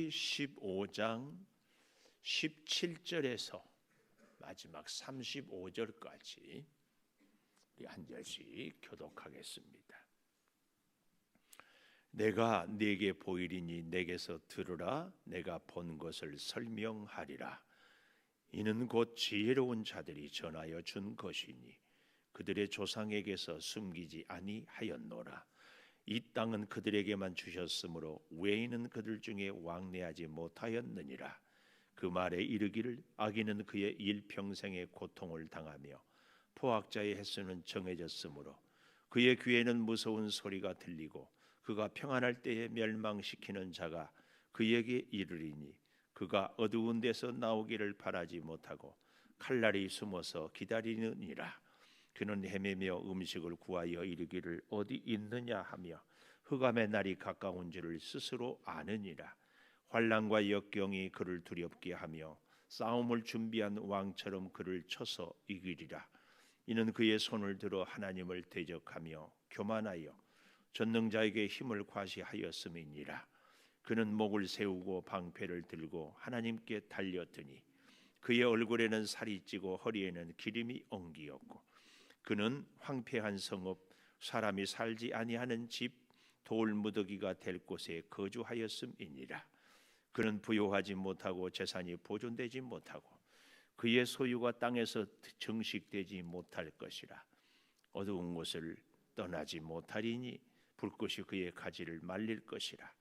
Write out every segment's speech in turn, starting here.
레위기 15장 17절에서 마지막 35절까지 우리 한 절씩 교독하겠습니다. 내가 네게 보이리니 내게서 들으라. 내가 본 것을 설명하리라. 이는 곧 지혜로운 자들이 전하여 준 것이니 그들의 조상에게서 숨기지 아니하였노라. 이 땅은 그들에게만 주셨으므로 외인은 그들 중에 왕래하지 못하였느니라. 그 말에 이르기를 악인은 그의 일평생의 고통을 당하며 포악자의 횟수는 정해졌으므로 그의 귀에는 무서운 소리가 들리고 그가 평안할 때에 멸망시키는 자가 그에게 이르리니 그가 어두운 데서 나오기를 바라지 못하고 칼날이 숨어서 기다리느니라. 그는 헤매며 음식을 구하여 이르기를 어디 있느냐 하며 흑암의 날이 가까운 줄을 스스로 아느니라. 환난과 역경이 그를 두렵게 하며 싸움을 준비한 왕처럼 그를 쳐서 이기리라. 이는 그의 손을 들어 하나님을 대적하며 교만하여 전능자에게 힘을 과시하였음이니라. 그는 목을 세우고 방패를 들고 하나님께 달렸더니 그의 얼굴에는 살이 찌고 허리에는 기름이 엉기었고 그는 황폐한 성읍 사람이 살지 아니하는 집 돌무더기가 될 곳에 거주하였음이니라. 그는 부요하지 못하고 재산이 보존되지 못하고 그의 소유가 땅에서 증식되지 못할 것이라. 어두운 곳을 떠나지 못하리니 불꽃이 그의 가지를 말릴 것이라.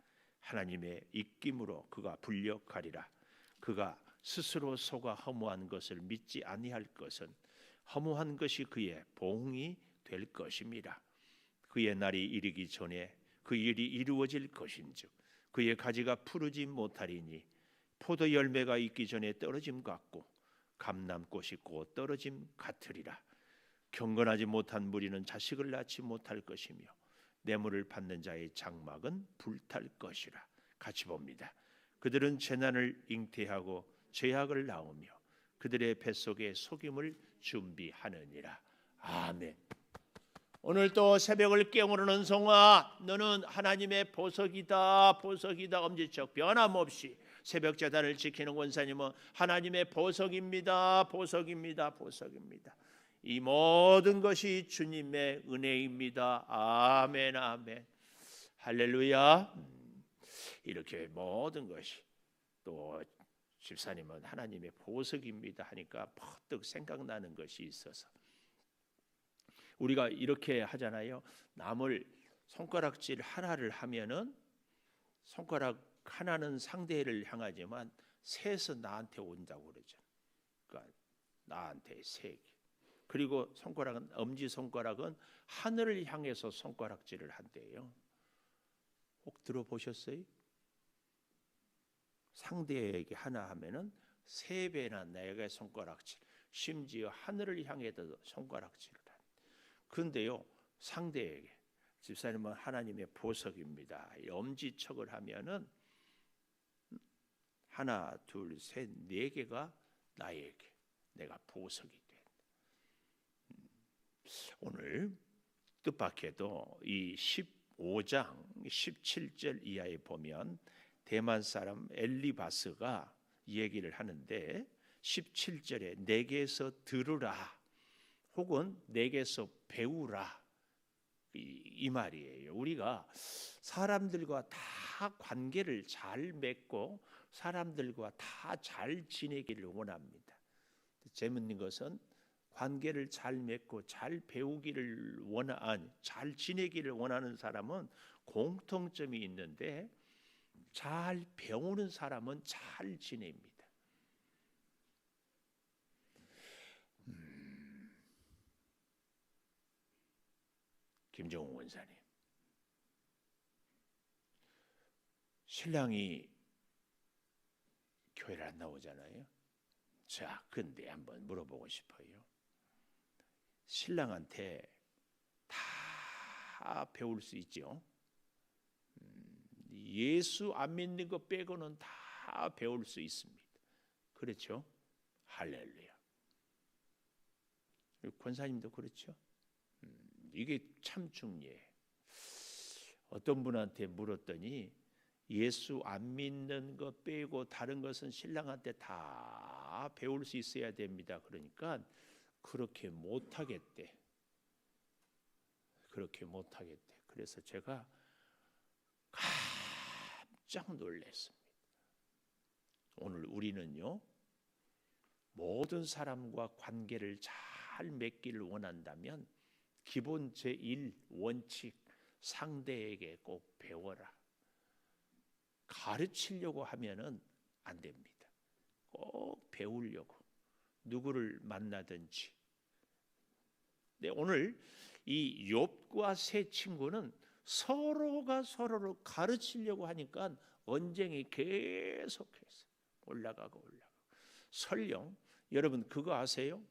하나님의 입김으로 그가 불려가리라. 그가 스스로 속아 허무한 것을 믿지 아니할 것은 허무한 것이 그의 보응이 될 것임이라. 그의 날이 이르기 전에 그 일이 이루어질 것인즉 그의 가지가 푸르지 못하리니 포도 열매가 있기 전에 떨어짐 같고 감람꽃이 곧 떨어짐 같으리라. 경건하지 못한 무리는 자식을 낳지 못할 것이며 뇌물을 받는 자의 장막은 불탈 것이라. 같이 봅니다. 그들은 재난을 잉태하고 죄악을 낳으며 그들의 뱃속에 속임을 준비하느니라. 아멘. 오늘 또 새벽을 깨우는 성아, 너는 하나님의 보석이다. 보석이다. 엄지척 변함없이 새벽 제단을 지키는 권사님은 하나님의 보석입니다. 보석입니다. 보석입니다. 이 모든 것이 주님의 은혜입니다. 아멘. 아멘. 할렐루야. 이렇게 모든 것이 또 집사님은 하나님의 보석입니다 하니까 퍼뜩 생각나는 것이 있어서 우리가 이렇게 하잖아요. 남을 손가락질 하나를 하면은 손가락 하나는 상대를 향하지만 셋은 나한테 온다고 그러죠. 그러니까 나한테 세 개. 그리고 손가락은 엄지 손가락은 하늘을 향해서 손가락질을 한대요. 혹 들어보셨어요? 상대에게 하나 하면은 세 배나 내가 손가락질, 심지어 하늘을 향해서 손가락질을 한. 그런데요, 상대에게 집사님은 하나님의 보석입니다. 엄지척을 하면은 하나, 둘, 셋, 네 개가 나에게 내가 보석이 된다. 오늘 뜻밖에도 이 15장 17절 이하에 보면 대만 사람 엘리바스가 얘기를 하는데 17절에 내게서 들으라 혹은 내게서 배우라 이 말이에요. 우리가 사람들과 다 관계를 잘 맺고 사람들과 다 잘 지내기를 원합니다. 재밌는 것은 관계를 잘 맺고 잘 배우기를 잘 지내기를 원하는 사람은 공통점이 있는데 잘 배우는 사람은 잘 지냅니다. 김정훈 원사님, 신랑이 교회를 안 나오잖아요. 자, 근데 한번 물어보고 싶어요. 신랑한테 다 배울 수 있죠. 예수 안 믿는 거 빼고는 다 배울 수 있습니다. 그렇죠? 할렐루야. 권사님도 그렇죠? 이게 참 중요해. 어떤 분한테 물었더니 예수 안 믿는 것 빼고 다른 것은 신랑한테 다 배울 수 있어야 됩니다. 그러니까 그렇게 못하겠대. 그렇게 못하겠대. 그래서 제가 깜짝 놀랐습니다. 오늘 우리는요, 모든 사람과 관계를 잘 맺기를 원한다면 기본 제1 원칙, 상대에게 꼭 배워라. 가르치려고 하면은 안 됩니다. 꼭 배우려고, 누구를 만나든지. 네, 오늘 이 욥과 세 친구는 서로가 서로를 가르치려고 하니까 언쟁이 계속해서 올라가고. 설령 여러분 그거 아세요?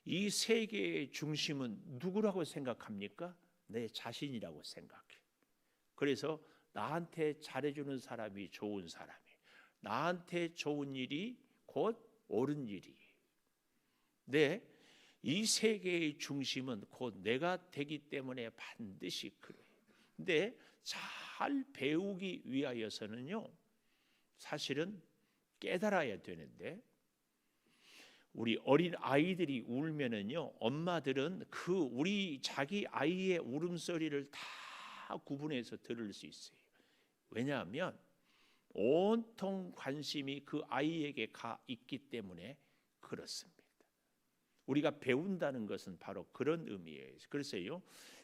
이 세계의 중심은 누구라고 생각합니까? 내 자신이라고 생각해. 그래서 나한테 잘해주는 사람이 좋은 사람이, 나한테 좋은 일이 곧 옳은 일이. 네, 이 세계의 중심은 곧 내가 되기 때문에 반드시 그래요. 근데 잘 배우기 위하여서는요, 사실은 깨달아야 되는데, 우리 어린 아이들이 울면은요, 엄마들은 그 우리 자기 아이의 울음소리를 다 구분해서 들을 수 있어요. 왜냐하면 온통 관심이 그 아이에게 가 있기 때문에 그렇습니다. 우리가 배운다는 것은 바로 그런 의미예요. 그래서요,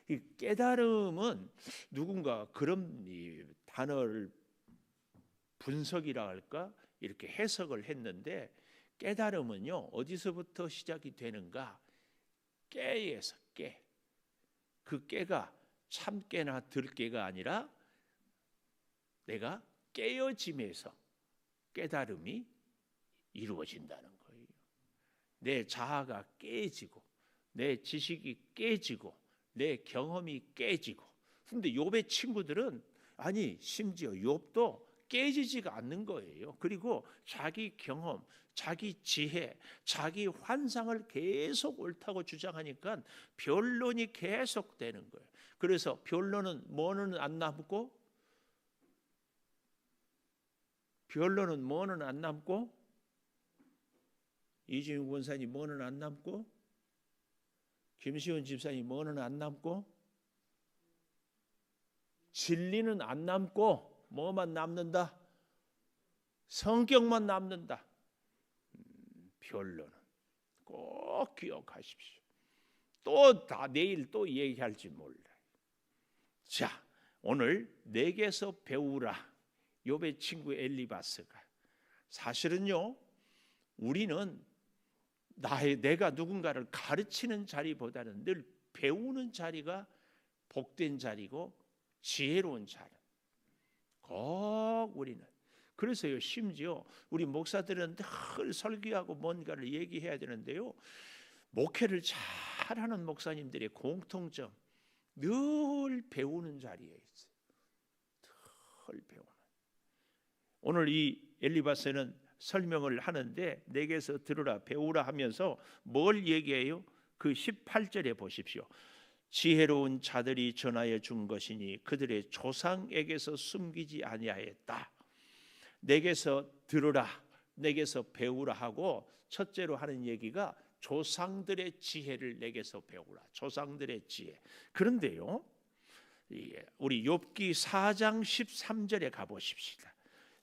이 깨달음은 누군가 그런 이 단어를 분석이라 할까 이렇게 해석을 했는데, 깨달음은요 어디서부터 시작이 되는가? 깨에서 깨. 그 깨가 참깨나 들깨가 아니라 내가 깨어짐에서 깨달음이 이루어진다는 거예요. 내 자아가 깨지고, 내 지식이 깨지고, 내 경험이 깨지고. 근데 욥의 친구들은 아니, 심지어 욥도 깨지지가 않는 거예요. 그리고 자기 경험, 자기 지혜, 자기 환상을 계속 옳다고 주장하니까 변론이 계속 되는 거예요. 그래서 변론은 뭐는 안 남고, 변론은 뭐는 안 남고, 이진우 권사님 뭐는 안 남고, 김시원 집사님 뭐는 안 남고, 진리는 안 남고 뭐만 남는다? 성경만 남는다. 변론은 꼭 기억하십시오. 또 다 내일 또 얘기할지 몰라요. 자, 오늘 내게서 배우라. 욥의 친구 엘리바스가. 사실은요, 우리는 내가 누군가를 가르치는 자리보다는 늘 배우는 자리가 복된 자리고 지혜로운 자리. 꼭 우리는. 그래서요, 심지어 우리 목사들은 늘 설교하고 뭔가를 얘기해야 되는데요, 목회를 잘하는 목사님들의 공통점, 늘 배우는 자리에 있어요. 늘 배우는. 오늘 이 엘리바스는 설명을 하는데 내게서 들으라 배우라 하면서 뭘 얘기해요? 그 18절에 보십시오. 지혜로운 자들이 전하여 준 것이니 그들의 조상에게서 숨기지 아니하였다. 내게서 들으라, 내게서 배우라 하고 첫째로 하는 얘기가 조상들의 지혜를 내게서 배우라. 조상들의 지혜. 그런데요, 우리 욥기 4장 13절에 가보십시다.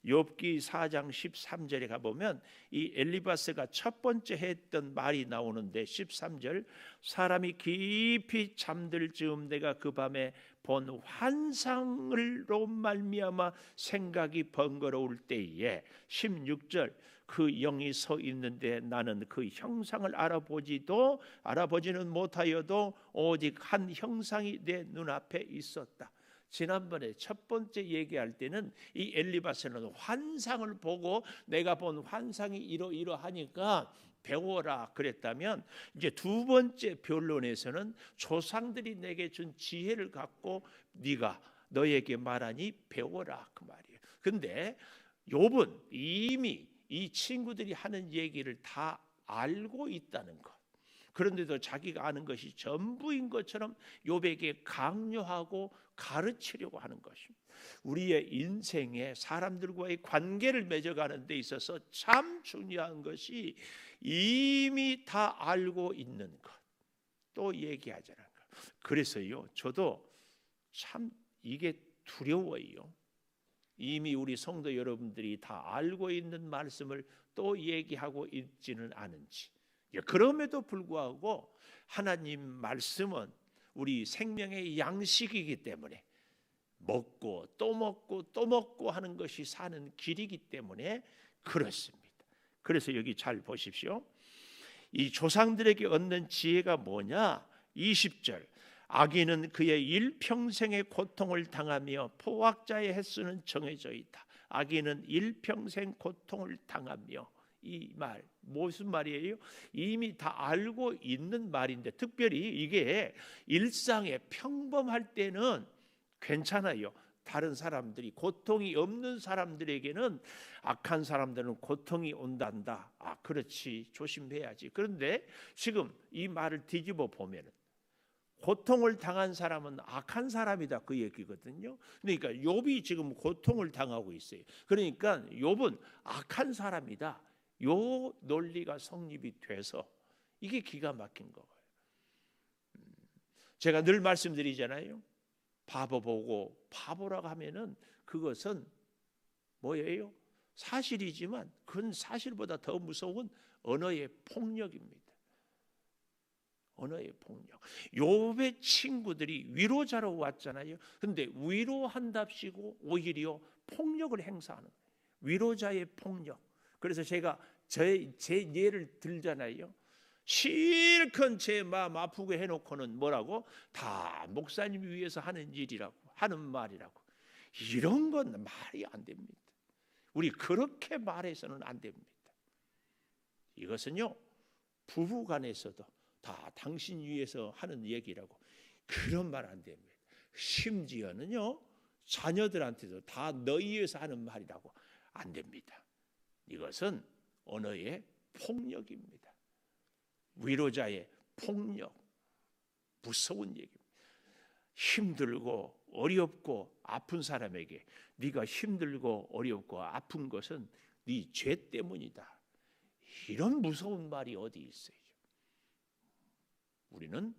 욥기 4장 13절에 가보면 이 엘리바스가 첫 번째 했던 말이 나오는데 13절, 사람이 깊이 잠들 즈음 내가 그 밤에 본 환상으로 말미암아 생각이 번거로울 때에 16절, 그 영이 서 있는데 나는 그 형상을 알아보지는 못하여도 오직 한 형상이 내 눈앞에 있었다. 지난번에 첫 번째 얘기할 때는 이 엘리바스는 환상을 보고 내가 본 환상이 이러하니까 배워라 그랬다면, 이제 두 번째 변론에서는 조상들이 내게 준 지혜를 갖고 네가 너에게 말하니 배워라 그 말이에요. 근데 욥은 이미 이 친구들이 하는 얘기를 다 알고 있다는 것. 그런데도 자기가 아는 것이 전부인 것처럼 욥에게 강요하고 가르치려고 하는 것입니다. 우리의 인생에 사람들과의 관계를 맺어가는 데 있어서 참 중요한 것이 이미 다 알고 있는 것, 또 얘기하자는 것. 그래서요, 저도 참 이게 두려워요. 이미 우리 성도 여러분들이 다 알고 있는 말씀을 또 얘기하고 있지는 않은지. 그럼에도 불구하고 하나님 말씀은 우리 생명의 양식이기 때문에 먹고 또 먹고 또 먹고 하는 것이 사는 길이기 때문에 그렇습니다. 그래서 여기 잘 보십시오. 이 조상들에게 얻는 지혜가 뭐냐? 20절. 악인은 그의 일평생의 고통을 당하며 포악자의 횟수는 정해져 있다. 악인은 일평생 고통을 당하며. 이 말 무슨 말이에요? 이미 다 알고 있는 말인데, 특별히 이게 일상에 평범할 때는 괜찮아요. 다른 사람들이, 고통이 없는 사람들에게는 악한 사람들은 고통이 온단다. 그렇지, 조심해야지. 그런데 지금 이 말을 뒤집어 보면 고통을 당한 사람은 악한 사람이다, 그 얘기거든요. 그러니까 욥이 지금 고통을 당하고 있어요. 그러니까 욥은 악한 사람이다, 요 논리가 성립이 돼서 이게 기가 막힌 거예요. 제가 늘 말씀드리잖아요. 바보 보고 바보라고 하면은 그것은 뭐예요? 사실이지만 그건 사실보다 더 무서운 언어의 폭력입니다. 언어의 폭력. 욥의 친구들이 위로자로 왔잖아요. 근데 위로한답시고 오히려 폭력을 행사하는 거예요. 위로자의 폭력. 그래서 제가 제 예를 들잖아요. 실컷 제 마음 아프게 해놓고는 뭐라고? 다 목사님 위해서 하는 일이라고, 하는 말이라고. 이런 건 말이 안 됩니다. 우리 그렇게 말해서는 안 됩니다. 이것은요, 부부간에서도 다 당신 위해서 하는 얘기라고, 그런 말 안 됩니다. 심지어는요, 자녀들한테도 다 너희 위해서 하는 말이라고 안 됩니다. 이것은 언어의 폭력입니다. 위로자의 폭력, 무서운 얘기입니다. 힘들고 어렵고 아픈 사람에게 네가 힘들고 어렵고 아픈 것은 네 죄 때문이다, 이런 무서운 말이 어디 있어요? 우리는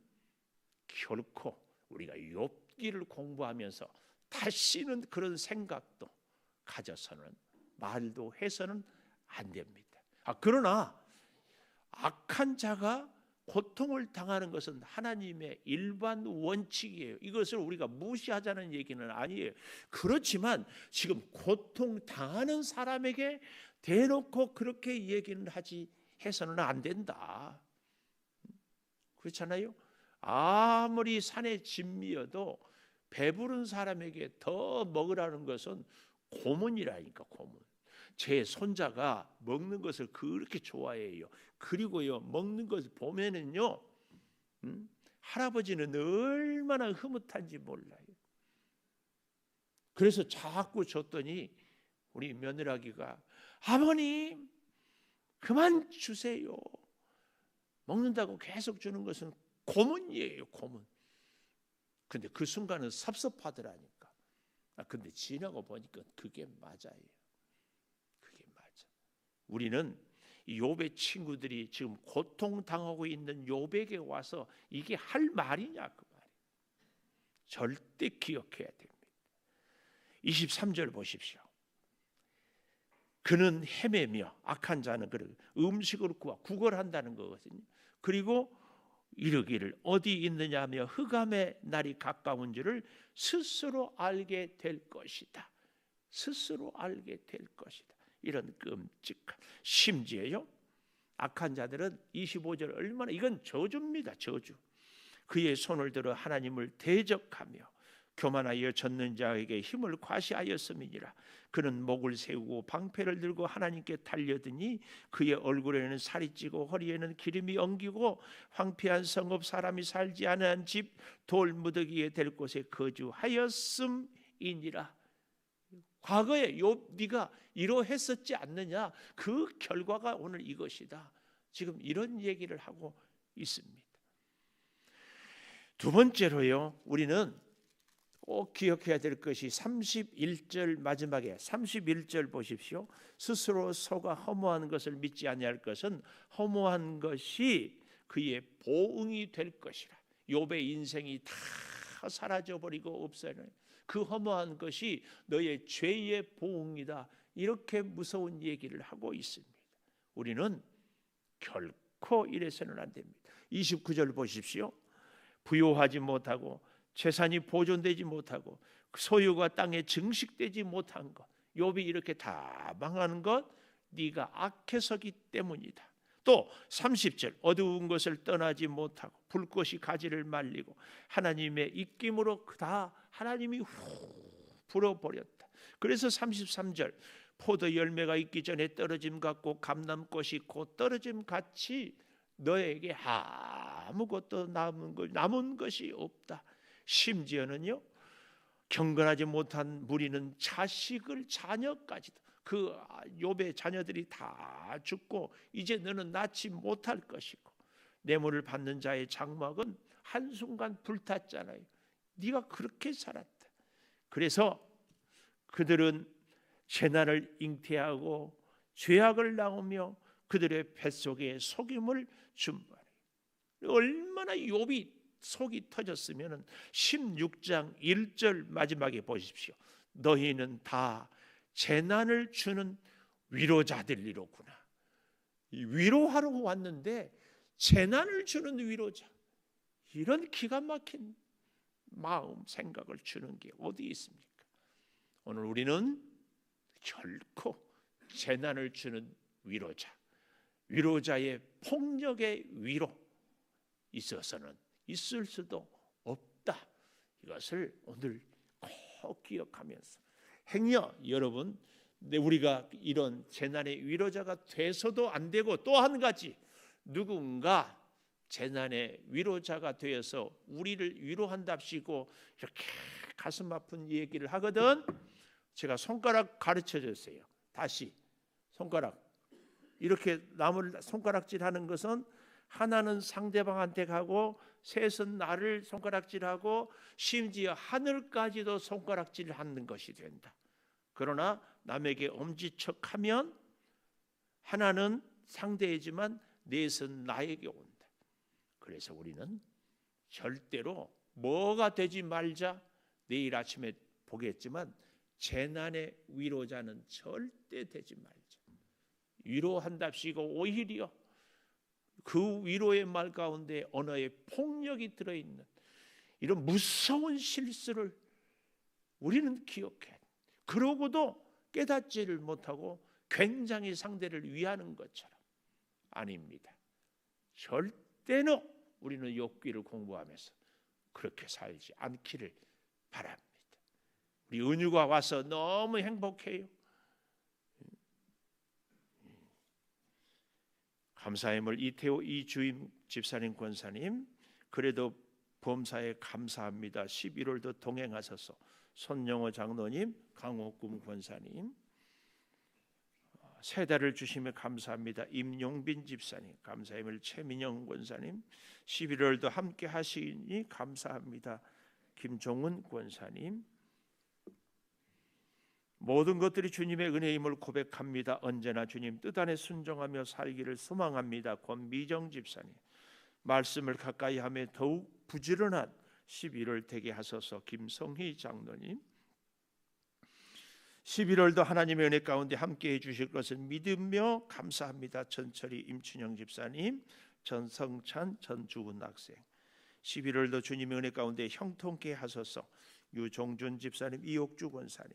결코 우리가 욥기를 공부하면서 다시는 그런 생각도 가져서는, 말도 해서는 안 됩니다. 그러나 악한 자가 고통을 당하는 것은 하나님의 일반 원칙이에요. 이것을 우리가 무시하자는 얘기는 아니에요. 그렇지만 지금 고통 당하는 사람에게 대놓고 그렇게 얘기는 하지 해서는 안 된다. 그렇잖아요. 아무리 산의 진미여도 배부른 사람에게 더 먹으라는 것은 고문이라니까, 고문. 제 손자가 먹는 것을 그렇게 좋아해요. 그리고요, 먹는 것을 보면은요, 할아버지는 얼마나 흐뭇한지 몰라요. 그래서 자꾸 줬더니 우리 며느라기가 아버님 그만 주세요. 먹는다고 계속 주는 것은 고문이에요, 고문. 근데 그 순간은 섭섭하더라니까. 근데 지나고 보니까 그게 맞아요. 그게 맞아. 우리는 이 욥의 친구들이 지금 고통당하고 있는 욥에게 와서 이게 할 말이냐, 그 말이에요. 절대 기억해야 됩니다. 23절 보십시오. 그는 헤매며, 악한 자는 그를 음식으로 구하 구걸한다는 거거든요. 그리고 이르기를 어디 있느냐며 흑암의 날이 가까운 줄을 스스로 알게 될 것이다. 스스로 알게 될 것이다. 이런 끔찍한, 심지어요, 악한 자들은 25절 얼마나, 이건 저주입니다. 저주. 그의 손을 들어 하나님을 대적하며 교만하여 젖는 자에게 힘을 과시하였음이니라. 그는 목을 세우고 방패를 들고 하나님께 달려드니 그의 얼굴에는 살이 찌고 허리에는 기름이 엉기고 황폐한 성읍, 사람이 살지 않은 집, 돌무더기에 될 곳에 거주하였음이니라. 과거에 욥 이러했었지 않느냐, 그 결과가 오늘 이것이다. 지금 이런 얘기를 하고 있습니다. 두 번째로요, 우리는 꼭 기억해야 될 것이 31절 마지막에 31절 보십시오. 스스로 속아 허무한 것을 믿지 아니할 것은 허무한 것이 그의 보응이 될 것이라. 욥의 인생이 다 사라져버리고 없어요. 그 허무한 것이 너의 죄의 보응이다. 이렇게 무서운 얘기를 하고 있습니다. 우리는 결코 이래서는 안 됩니다. 29절 보십시오. 부요하지 못하고 재산이 보존되지 못하고 소유가 땅에 증식되지 못한 것, 욥이 이렇게 다 망하는 것 네가 악해서기 때문이다. 또 30절 어두운 것을 떠나지 못하고 불꽃이 가지를 말리고 하나님의 입김으로 다 하나님이 불어버렸다. 그래서 33절 포도 열매가 있기 전에 떨어짐 같고 감람꽃이 곧 떨어짐 같이 너에게 아무것도 남은 것이 없다. 심지어는요, 경건하지 못한 무리는 자녀까지도 그 욥의 자녀들이 다 죽고 이제 너는 낳지 못할 것이고 뇌물을 받는 자의 장막은 한순간 불탔잖아요. 네가 그렇게 살았다. 그래서 그들은 재난을 잉태하고 죄악을 낳으며 그들의 뱃속에 속임을 준말해요. 얼마나 욥이 속이 터졌으면 16장 1절 마지막에 보십시오. 너희는 다 재난을 주는 위로자들이로구나. 위로하러 왔는데 재난을 주는 위로자. 이런 기가 막힌 마음 생각을 주는 게 어디 있습니까? 오늘 우리는 결코 재난을 주는 위로자, 위로자의 폭력의 위로 있어서는 있을 수도 없다. 이것을 오늘 꼭 기억하면서 행여 여러분 우리가 이런 재난의 위로자가 돼서도 안 되고 또 한 가지 누군가 재난의 위로자가 되어서 우리를 위로한답시고 이렇게 가슴 아픈 얘기를 하거든. 제가 손가락 가르쳐 줬어요. 다시 손가락 이렇게 남을 손가락질하는 것은 하나는 상대방한테 가고 셋은 나를 손가락질하고 심지어 하늘까지도 손가락질하는 것이 된다. 그러나 남에게 엄지척하면 하나는 상대이지만 넷은 나에게 온다. 그래서 우리는 절대로 뭐가 되지 말자. 내일 아침에 보겠지만 재난의 위로자는 절대 되지 말자. 위로한답시고 오히려 그 위로의 말 가운데 언어의 폭력이 들어있는 이런 무서운 실수를 우리는 기억해. 그러고도 깨닫지를 못하고 굉장히 상대를 위하는 것처럼. 아닙니다. 절대로 우리는 욥기를 공부하면서 그렇게 살지 않기를 바랍니다. 우리 은유가 와서 너무 행복해요. 감사함을 이태호 이주임 집사님 권사님, 그래도 범사에 감사합니다. 11월도 동행하셔서 손영호 장로님, 강옥금 권사님, 세 달을 주시며 감사합니다. 임용빈 집사님, 감사함을 최민영 권사님, 11월도 함께 하시니 감사합니다. 김종은 권사님, 모든 것들이 주님의 은혜임을 고백합니다. 언제나 주님 뜻 안에 순종하며 살기를 소망합니다. 권미정 집사님, 말씀을 가까이 하며 더욱 부지런한 11월 되게 하소서. 김성희 장로님, 11월도 하나님의 은혜 가운데 함께해 주실 것을 믿으며 감사합니다. 전철이 임춘영 집사님, 전성찬 전주훈 학생, 11월도 주님의 은혜 가운데 형통케 하소서. 유종준 집사님, 이옥주 권사님,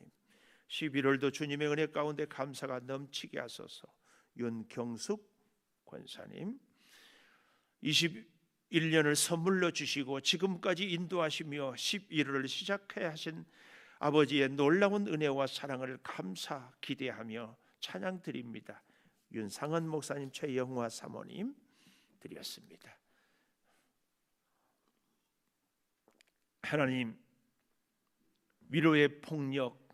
11월도 주님의 은혜 가운데 감사가 넘치게 하소서. 윤경숙 권사님, 21년을 선물로 주시고 지금까지 인도하시며 11월을 시작해 하신 아버지의 놀라운 은혜와 사랑을 감사 기대하며 찬양 드립니다. 윤상은 목사님, 최영화 사모님 드렸습니다. 하나님, 위로의 폭력,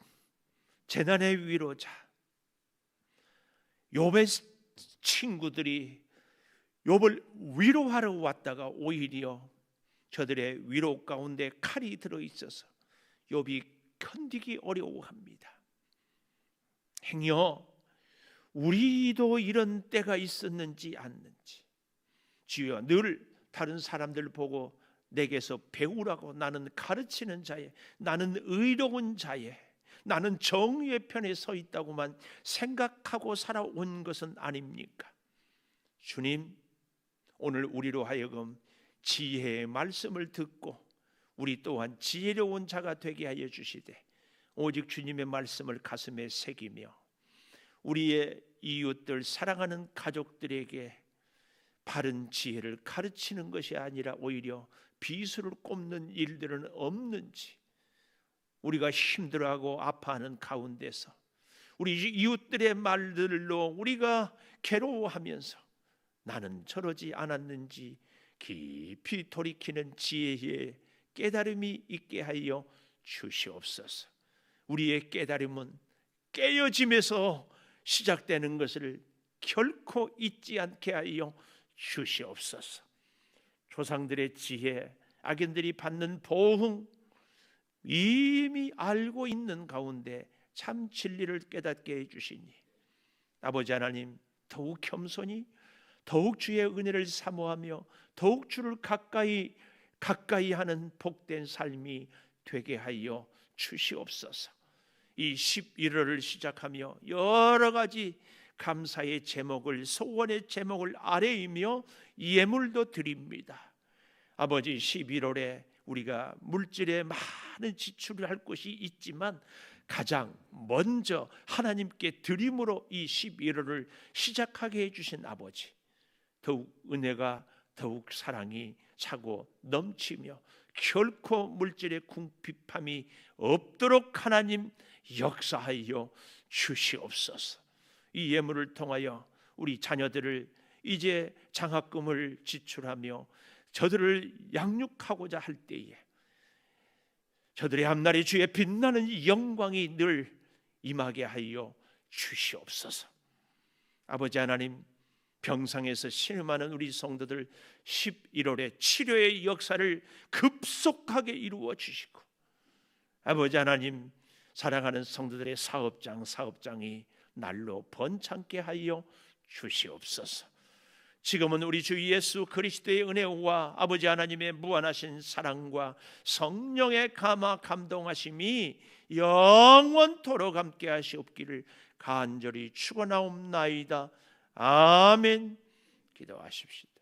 재난의 위로자, 욥의 친구들이 욥을 위로하러 왔다가 오히려 저들의 위로 가운데 칼이 들어있어서 욥이 견디기 어려워합니다. 행여 우리도 이런 때가 있었는지 않는지, 주여 늘 다른 사람들 보고 내게서 배우라고, 나는 가르치는 자에, 나는 의로운 자에, 나는 정의의 편에 서 있다고만 생각하고 살아온 것은 아닙니까? 주님, 오늘 우리로 하여금 지혜의 말씀을 듣고 우리 또한 지혜로운 자가 되게 하여 주시되, 오직 주님의 말씀을 가슴에 새기며 우리의 이웃들, 사랑하는 가족들에게 바른 지혜를 가르치는 것이 아니라 오히려 비수를 꼽는 일들은 없는지, 우리가 힘들어하고 아파하는 가운데서 우리 이웃들의 말들로 우리가 괴로워하면서 나는 저러지 않았는지 깊이 돌이키는 지혜의 깨달음이 있게 하여 주시옵소서. 우리의 깨달음은 깨어짐에서 시작되는 것을 결코 잊지 않게 하여 주시옵소서. 조상들의 지혜, 악인들이 받는 보응 이미 알고 있는 가운데 참 진리를 깨닫게 해주시니 아버지 하나님, 더욱 겸손히, 더욱 주의 은혜를 사모하며 더욱 주를 가까이 하는 복된 삶이 되게 하여 주시옵소서. 이 11월을 시작하며 여러 가지 감사의 제목을, 소원의 제목을 아뢰이며 예물도 드립니다. 아버지, 11월에 우리가 물질에 많은 지출을 할 것이 있지만 가장 먼저 하나님께 드림으로 이 11월을 시작하게 해주신 아버지, 더욱 은혜가, 더욱 사랑이 차고 넘치며 결코 물질의 궁핍함이 없도록 하나님 역사하여 주시옵소서. 이 예물을 통하여 우리 자녀들을 이제 장학금을 지출하며 저들을 양육하고자 할 때에 저들의 앞날에 주의 빛나는 영광이 늘 임하게 하여 주시옵소서. 아버지 하나님, 병상에서 신음하는 우리 성도들 11월에 치료의 역사를 급속하게 이루어 주시고, 아버지 하나님, 사랑하는 성도들의 사업장이 날로 번창게 하여 주시옵소서. 지금은 우리 주 예수 그리스도의 은혜와 아버지 하나님의 무한하신 사랑과 성령의 감동하심이 영원토록 함께 하시옵기를 간절히 축원하옵나이다. 아멘. 기도하십시오.